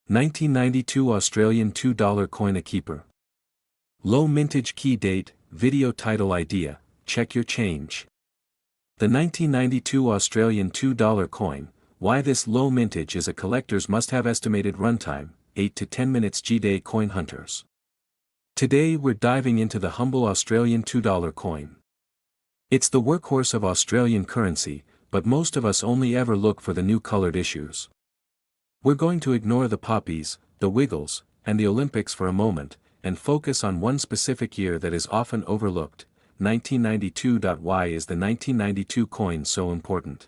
1992 Australian $2 coin a keeper. Low mintage key date, video title idea, check your change. The 1992 Australian $2 coin, why this low mintage is a collector's must-have. Estimated runtime, 8 to 10 minutes. G-Day Coin Hunters. Today we're diving into the humble Australian $2 coin. It's the workhorse of Australian currency, but most of us only ever look for the new colored issues. We're going to ignore the poppies, the Wiggles, and the Olympics for a moment, and focus on one specific year that is often overlooked, 1992. Why is the 1992 coin so important?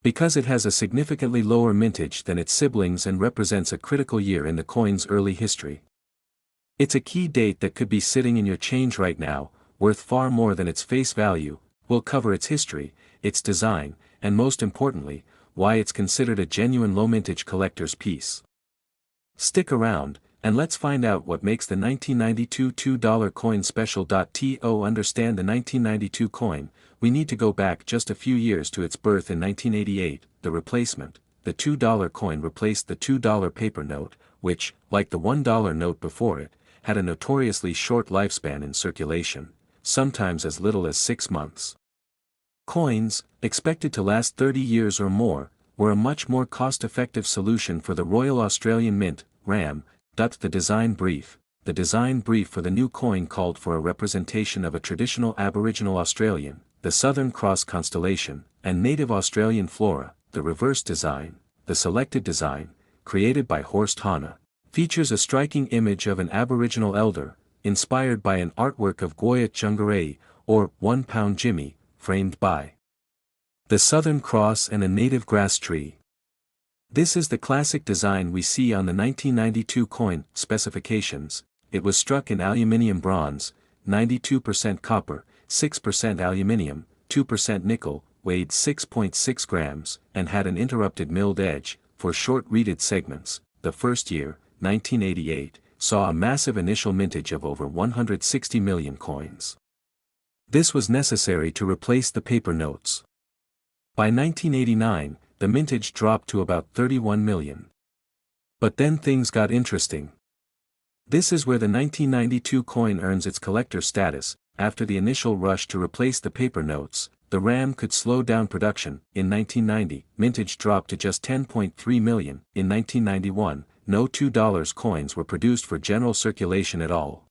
Because it has a significantly lower mintage than its siblings and represents a critical year in the coin's early history. It's a key date that could be sitting in your change right now, worth far more than its face value. We'll cover its history, its design, and most importantly, why it's considered a genuine low-mintage collector's piece. Stick around, and let's find out what makes the 1992 $2 coin special. To understand the 1992 coin, we need to go back just a few years to its birth in 1988, the replacement. The $2 coin replaced the $2 paper note, which, like the $1 note before it, had a notoriously short lifespan in circulation, sometimes as little as 6 months. Coins, expected to last 30 years or more, were a much more cost-effective solution for the Royal Australian Mint, RAM. The design brief. The design brief for the new coin called for a representation of a traditional Aboriginal Australian, the Southern Cross constellation, and native Australian flora. The reverse design, the selected design, created by Horst Hahne, features a striking image of an Aboriginal elder, inspired by an artwork of Goya Chungaree, or 1 Pound Jimmy, framed by the Southern Cross and a native grass tree. This is the classic design we see on the 1992 coin. Specifications: it was struck in aluminium-bronze, 92% copper, 6% aluminium, 2% nickel, weighed 6.6 grams, and had an interrupted milled edge. For short reeded segments, the first year, 1988, saw a massive initial mintage of over 160 million coins. This was necessary to replace the paper notes. By 1989, the mintage dropped to about 31 million. But then things got interesting. This is where the 1992 coin earns its collector status. After the initial rush to replace the paper notes, the RAM could slow down production. In 1990, mintage dropped to just 10.3 million. In 1991, no $2 coins were produced for general circulation at all.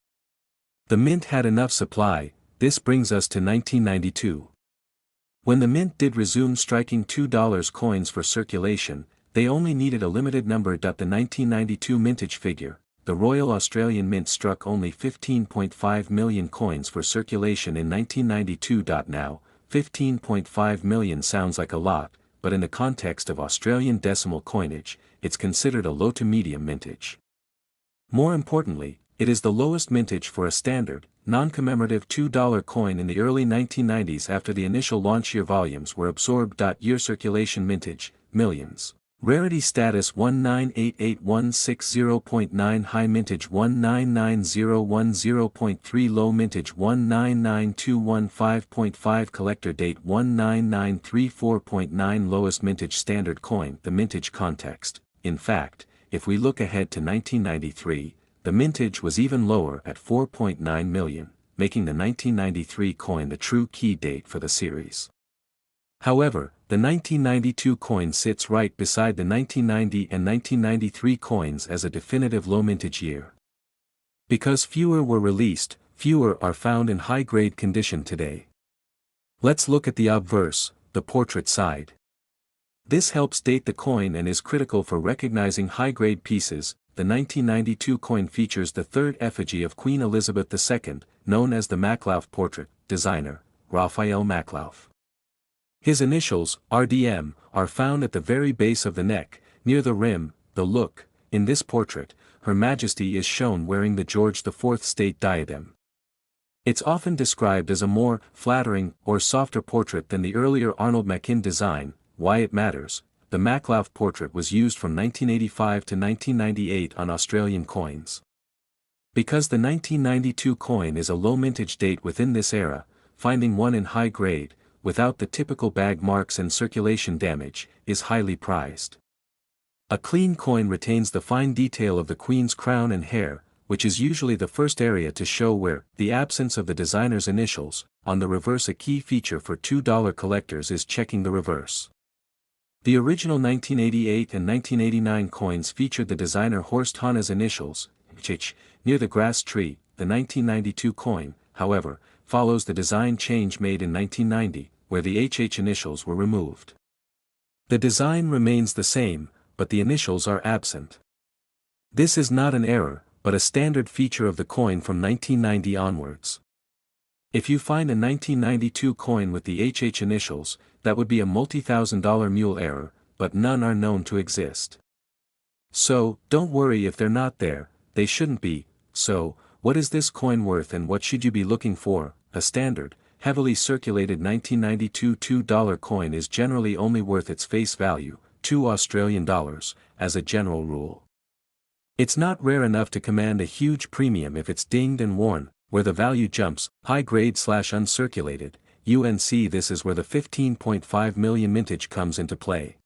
The mint had enough supply. This brings us to 1992. When the mint did resume striking $2 coins for circulation, they only needed a limited number. The 1992 mintage figure, the Royal Australian Mint struck only 15.5 million coins for circulation in 1992. Now, 15.5 million sounds like a lot, but in the context of Australian decimal coinage, it's considered a low to medium mintage. More importantly, it is the lowest mintage for a standard, non-commemorative $2 coin in the early 1990s after the initial launch year volumes were absorbed. Year circulation mintage, millions. Rarity status 1988160.9, high mintage 199010.3, low mintage 199215.5, collector date 199334.9, lowest mintage standard coin. The mintage context. In fact, if we look ahead to 1993, the mintage was even lower at 4.9 million, making the 1993 coin the true key date for the series. However, the 1992 coin sits right beside the 1990 and 1993 coins as a definitive low mintage year. Because fewer were released, fewer are found in high-grade condition today. Let's look at the obverse, the portrait side. This helps date the coin and is critical for recognizing high-grade pieces. The 1992 coin features the third effigy of Queen Elizabeth II, known as the Maklauf portrait. Designer, Raphael Maklauf. His initials, RDM, are found at the very base of the neck, near the rim. The look. In this portrait, Her Majesty is shown wearing the George IV state diadem. It's often described as a more flattering or softer portrait than the earlier Arnold Machin design. Why it matters: the Maklauf portrait was used from 1985 to 1998 on Australian coins. Because the 1992 coin is a low mintage date within this era, finding one in high grade, without the typical bag marks and circulation damage, is highly prized. A clean coin retains the fine detail of the queen's crown and hair, which is usually the first area to show wear. The absence of the designer's initials. On the reverse, a key feature for $2 collectors is checking the reverse. The original 1988 and 1989 coins featured the designer Horst Hahne's initials, HH, near the grass tree. The 1992 coin, however, follows the design change made in 1990, where the HH initials were removed. The design remains the same, but the initials are absent. This is not an error, but a standard feature of the coin from 1990 onwards. If you find a 1992 coin with the HH initials, that would be a multi-thousand-dollar mule error, but none are known to exist. So, don't worry if they're not there, they shouldn't be. So, what is this coin worth and what should you be looking for? A standard, heavily circulated 1992 $2 coin is generally only worth its face value, $2, as a general rule. It's not rare enough to command a huge premium if it's dinged and worn, where the value jumps. High grade / uncirculated, UNC. This is where the 15.5 million mintage comes into play.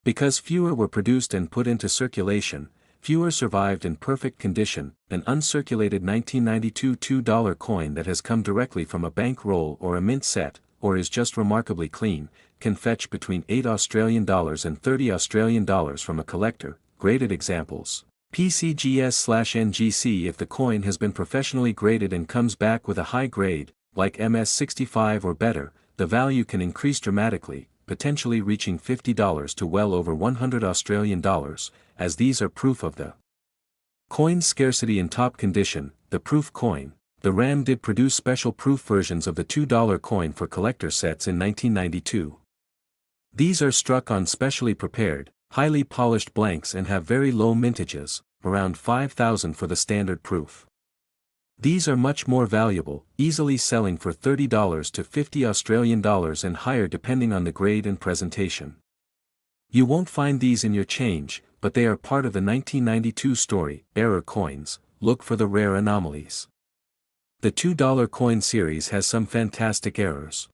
Because fewer were produced and put into circulation, fewer survived in perfect condition. An uncirculated 1992 $2 coin that has come directly from a bank roll or a mint set, or is just remarkably clean, can fetch between $8 and $30 from a collector. Graded examples: PCGS/NGC. If the coin has been professionally graded and comes back with a high grade, like MS65 or better, the value can increase dramatically, potentially reaching $50 to well over $100, as these are proof of the coin's scarcity in top condition. The proof coin. The RAM did produce special proof versions of the $2 coin for collector sets in 1992. These are struck on specially prepared, highly polished blanks and have very low mintages, around 5,000 for the standard proof. These are much more valuable, easily selling for $30 to $50 and higher depending on the grade and presentation. You won't find these in your change, but they are part of the 1992 story. Error coins. Look for the rare anomalies. The $2 coin series has some fantastic errors.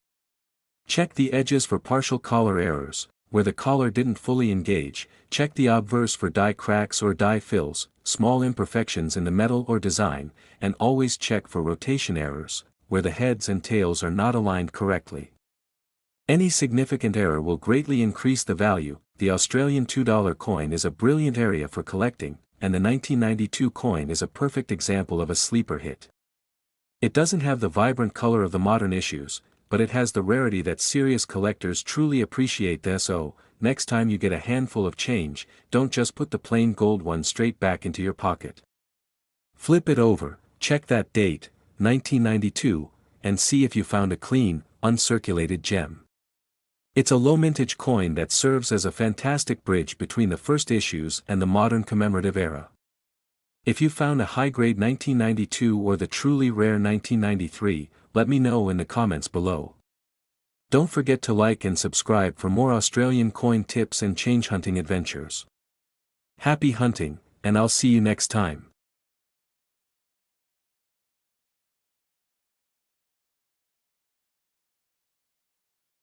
Check the edges for partial collar errors, where the collar didn't fully engage. Check the obverse for die cracks or die fills, small imperfections in the metal or design, and always check for rotation errors, where the heads and tails are not aligned correctly. Any significant error will greatly increase the value. The Australian $2 coin is a brilliant area for collecting, and the 1992 coin is a perfect example of a sleeper hit. It doesn't have the vibrant color of the modern issues, but it has the rarity that serious collectors truly appreciate. So, next time you get a handful of change, don't just put the plain gold one straight back into your pocket. Flip it over, check that date, 1992, and see if you found a clean, uncirculated gem. It's a low mintage coin that serves as a fantastic bridge between the first issues and the modern commemorative era. If you found a high-grade 1992 or the truly rare 1993, let me know in the comments below. Don't forget to like and subscribe for more Australian coin tips and change hunting adventures. Happy hunting, and I'll see you next time.